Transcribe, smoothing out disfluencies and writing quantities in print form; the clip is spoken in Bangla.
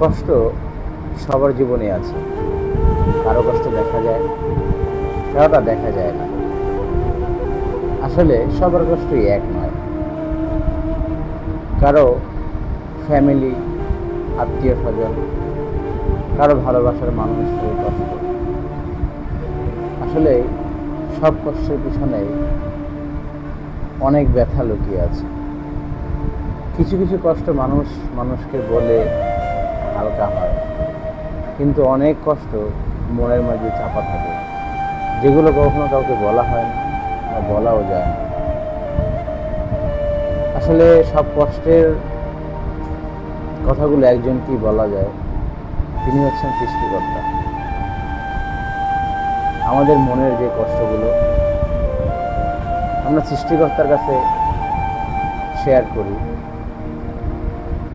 কষ্ট সবার জীবনে আছে। কারো কষ্ট দেখা যায়, কারোটা দেখা যায় না। আসলে সবার কষ্টই এক নয়। কারো ফ্যামিলি, আত্মীয় স্বজন, কারো ভালোবাসার মানুষের কষ্ট। আসলে সব কষ্টের পিছনে অনেক ব্যথা লুকিয়ে আছে। কিছু কিছু কষ্ট মানুষকে বলে হালকা হয়, কিন্তু অনেক কষ্ট মনের মাঝে চাপা থাকে, যেগুলো কখনো কাউকে বলা হয় না বা বলাও যায় না। আসলে সব কষ্টের কথাগুলো একজনকেই বলা যায়, তিনি হচ্ছেন সৃষ্টিকর্তা। আমাদের মনের যে কষ্টগুলো আমরা সৃষ্টিকর্তার কাছে শেয়ার করি,